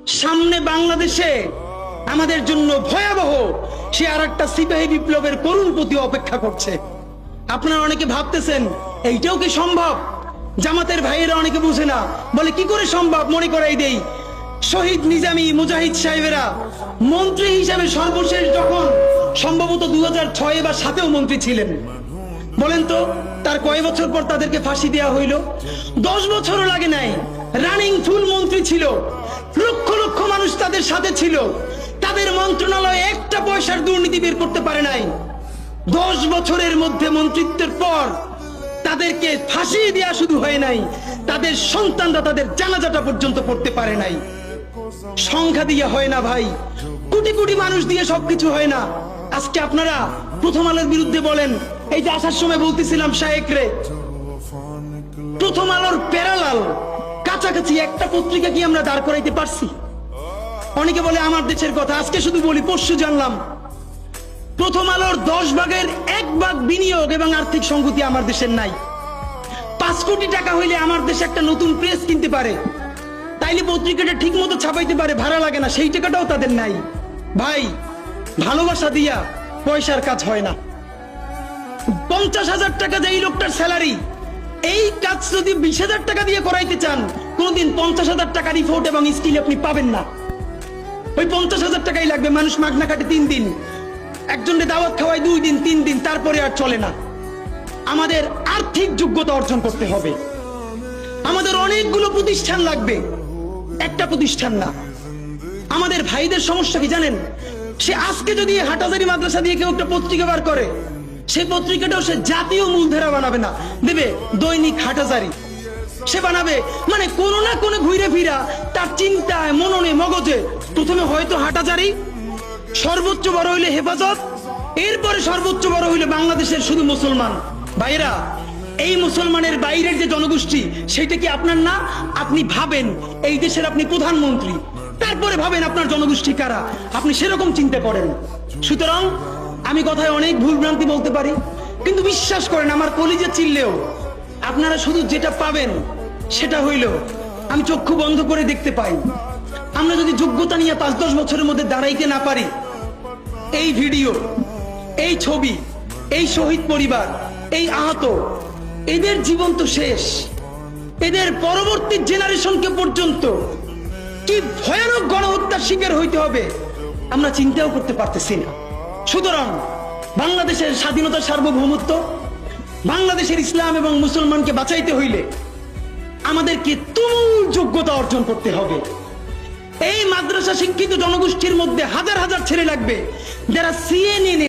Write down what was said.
সামনে বাংলাদেশে আমাদের জন্য ভয়াবহ সে আরেকটা সিপাহী বিপ্লবের করুণ প্রতি অপেক্ষা করছে। আপনারা অনেকে ভাবতেছেন এইটাও কি সম্ভব? জামাতের ভাইয়েরা অনেকে বুঝে না, বলে কি করে সম্ভব? মনে করাই দেই, শহীদ নিজামী মুজাহিদ সাহেবেরা মন্ত্রী হিসাবে সর্বশেষ যখন সম্ভবত 2006 বা 2007 মন্ত্রী ছিলেন, বলেন তো তার কয় বছর পর তাদেরকে ফাঁসি দেওয়া হইল? 10 বছরও লাগে নাই। রানিং ফুল মন্ত্রী ছিল, লক্ষ লক্ষ মানুষ তাদের সাথে ছিল, তাদের মন্ত্রণালয়ে একটা পয়সার দুর্নীতি বের করতে পারে নাই। 10 বছরের মধ্যে মন্ত্রিত্বের পর তাদেরকে ফাঁসি দেওয়া শুধু হয় নাই, তাদের সন্তানরা তাদের জানাজাটা পর্যন্ত পড়তে পারে নাই। সংখ্যা দিয়ে হয় না ভাই, কোটি কোটি মানুষ দিয়ে সবকিছু হয় না। আজকে আপনারা প্রথম আলোর বিরুদ্ধে বলেন, এই যে আসার সময় বলতেছিলাম শায়েক রে, প্রথম আলোর প্যারালাল কাছাকাছি একটা পত্রিকা কি আমরা দাঁড় করাইতে পারছি? অনেকে বলে আমার দেশের কথা, আজকে শুধু বলি, পরশু জানলাম প্রথম আলোর 10 ভাগের 1 ভাগ বিনিয়োগ এবং আর্থিক সংগতি আমার দেশের নাই। 5 কোটি টাকা হইলে আমার দেশে একটা নতুন প্রেস কিনতে পারে, তাইলে পত্রিকাটা ঠিক মতো ছাপাইতে পারে, ভাড়া লাগে না, সেই টাকাটাও তাদের নাই। ভাই, ভালোবাসা দিয়া পয়সার কাজ হয় না। 50,000 টাকা যে এই লোকটার স্যালারি, এই কাজ যদি 20,000 টাকা দিয়ে করাইতে চান, কোনদিন 50,000 টাকা রিপোর্ট এবং স্কিল আপনি পাবেন না। ওই 50,000 টাকাই লাগবে। মানুষ মাগনা কাটে 3 দিন, একজনকে দাওয়াত খাওয়ায় 2 দিন 3 দিন, তারপরে আর চলে না। আমাদের আর্থিক যোগ্যতা অর্জন করতে হবে। আমাদের অনেকগুলো প্রতিষ্ঠান লাগবে, একটা প্রতিষ্ঠান না। আমাদের ভাইদের সমস্যা কি জানেন? সে আজকে যদি হাটাজারি মাদ্রাসা দিয়ে কেউ একটা পত্রিকা বার করে, সেই পত্রিকাটাও সে জাতীয় মূলধারা বানাবে না, দেবে দৈনিক হাটাজারি সে বানাবে। মানে কোনো না কোনো ঘুরে ফিরা তার চিন্তায়, মননে, মগজে প্রথমে হয়তো হাটাজারি, সর্বোচ্চ বড় হইলে হেফাজত, এরপরে সর্বোচ্চ বড় হইলে বাংলাদেশের শুধু মুসলমান। ভাইরা, এই মুসলমানের বাইরের যে জনগোষ্ঠী, সেটা কি আপনার না? আপনি ভাবেন এই দেশের আপনি প্রধানমন্ত্রী, তারপরে ভাবেন আপনার জনগোষ্ঠী কারা, আপনি সেরকম চিন্তা করেন। সুতরাং আমি কথায় অনেক ভুল ভ্রান্তি বলতে পারি, কিন্তু বিশ্বাস করেন আমার কলিজা চিল্লেও আপনারা শুধু যেটা পাবেন সেটা হইল আমি চক্ষু বন্ধ করে দেখতে পাই। আমরা যদি যোগ্যতা নিয়ে 5-10 বছরের মধ্যে দাঁড়াইতে না পারি, এই ভিডিও, এই ছবি, এই শহীদ পরিবার, এই আহত, এদের জীবন তো শেষ। এদের পরবর্তী জেনারেশনকে পর্যন্ত কি ভয়ানক গণহত্যার শিকার হইতে হবে আমরা চিন্তাও করতে পারতেছি না। সুতরাং বাংলাদেশের স্বাধীনতা, সার্বভৌমত্ব, বাংলাদেশের ইসলাম এবং মুসলমানকে বাঁচাইতে হইলে আমাদেরকে তুমুল যোগ্যতা অর্জন করতে হবে। এই মাদ্রাসা শিক্ষিত জনগোষ্ঠীর মধ্যে হাজার হাজার ছেলে লাগবে যারা সিএনএ